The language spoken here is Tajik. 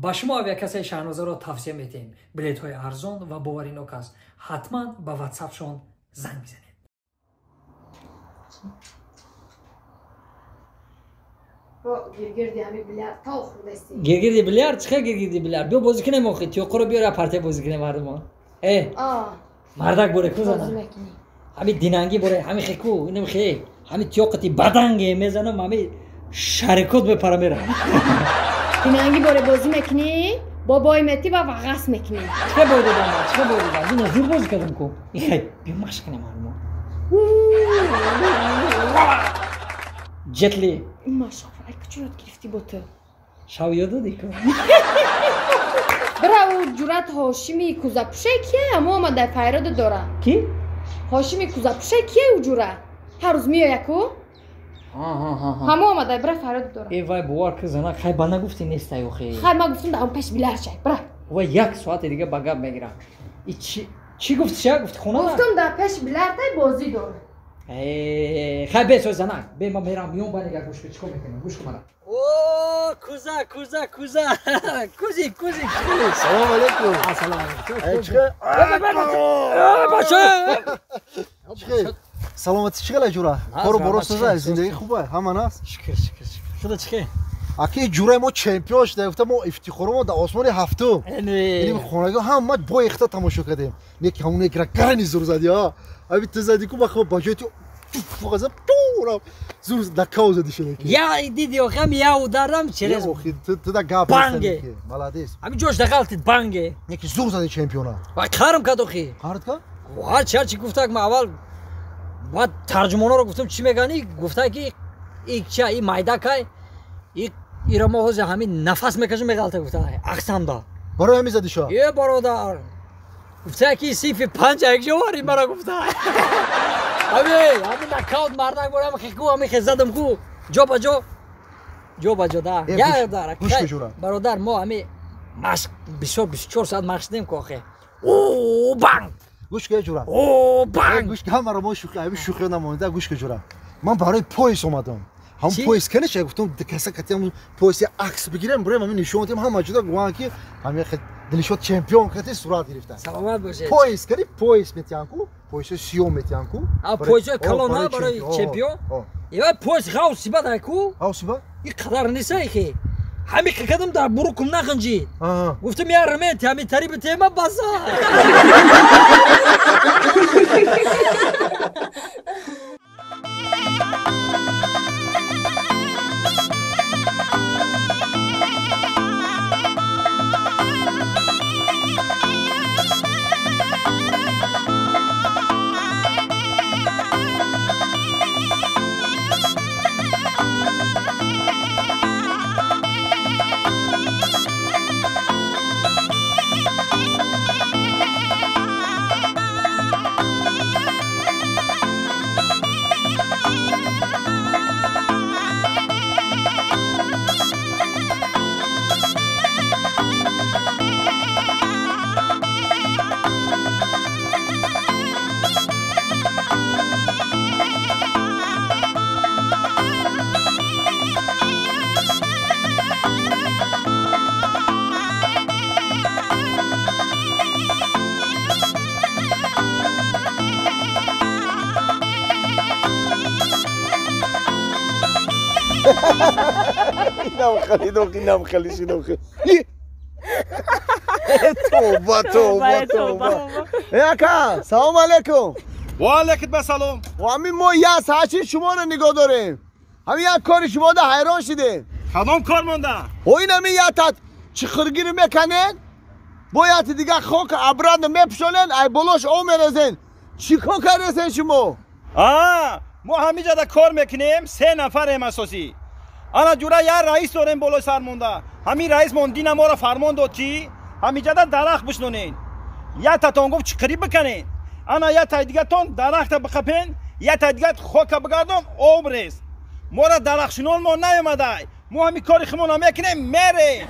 با شما авиакасаи шаҳнозаро тавсия метем. билетҳои арзон ва боваринок аст. ҳатман ба ватсапшон занг бизанед. گرگیردی بیلیارد چه گرگیردی بیلیارد بیا بازی کنیم آخه تیوقو بیار پارتی بازی کنیم مردمان مردک بوره کوزانا همین دینانگی بوره همین خیکو اینم خی همین تیوقتی بدنگه میزنم همین شرکت به پرا میره دینانگی بوره بازی میکنی بابای متی و وقاس میکنی چه بوده دارم چه بوده دارم این زور بازی کردم کو این خی بیا مشق کنیم مردمان جتلی ماشاءالله ای کجورت گرفتی با تو شاو یادو دیکو برا او جورت هاشمی کوزاپشه کیه اما آمده فیراد داره کی؟ هاشمی کوزاپشه کیه او جورت هر روز میای کو؟ همه آمده برا فیراد داره ای وای بوار که زنک خیلی با نگفتی نیست ایو خیلی خیلی ما گفتم در اون پیش بیلر شای برا و یک ساعت دیگه بگم میگیرم ای چی گفتی چه گفتی خونه دار؟ گفتم در پیش بیلر تای بازی داره خیلی بیسوی زنک بی ما میرم میون با نگه گوش که چکو میکنم گوش که منم اوه کوزا کوزی سلام علیکم سلام علیکم چه باشه سلامتی چه جورا کارو برو زندگی خوبه همان است شکر شده چه اکی جورای ما چمپیون شده گفتم ما افتخارمون در آسمان هفتم یعنی خونگی هم ما با اختا تماشا کردیم یکی همون یک رکانی زور زدی ها ابی تو زدی کو بخو باجت فوق از پورا زور دکاو زدی شده یا دیدی آخه یا دارم چرا اخی تو دا گاب بانگه مالادیس همین جوش دخالت بانگه یکی زور زدی چمپیونا و کارم کرد اخی کارت کا و چی گفت که اول بعد ترجمانا رو گفتم چی میگنی گفت که این چه این مایدا که ایرا ما هوز همین نفس میکشم میگالته گفت اقسام دا برای همین زدی شو یه برادر گفت که سیف 5 یک جواری مرا گفت همین نکاوت مردک برام خیکو همین خزدم کو جو با جو دا یا داره برادر ما همین مشق 24 ساعت مشق نیم که آخه او بانگ گوش که جورا او بانگ گوش که همه رو ما شوخی نمونده گوش که جورا من برای پویس اومدم هم پویس کنه چه گفتم کسا کتیم پویس عکس بگیرم برای من نشون دادم هم موجوده گوان که همین دلشوت چمپیون کتی صورت گرفتن سلامت باشه پویس کردی پویس میتیانکو پویس سیوم میتیانکو پویس کلونا برای چمپیون یا پویس غوسی بده کو غوسی با این قدر نیست که همین که کدام در بروکم نخنجی گفتم یا رمت همین تریب تیمه بازا اینم خالی توبه اکا سلام علیکم و علیکم سلام و همین ما یه ساعتی شما رو نگاه داریم همین یک کار شما ده حیران شده کدام کار مونده و این همین یه تات چخرگی رو میکنن باید دیگه خاک ابرد میپشونن ای بلاش او میرزن چی کار کردین شما ما همینجا ده کار میکنیم 3 نفریم اساسی انا جورا یا رئیس داریم بالای سر مونده همین رئیس موندین ما را فرمان داد که همینجا ده درخت بشنونین یا تاتون گفت چقری بکنین انا یا تا دیگه تون درخت بخپین یا تا دیگه خاک بگردم او بریز ما را درخشنون ما نیومده ما همین کاری خمون میکنیم میره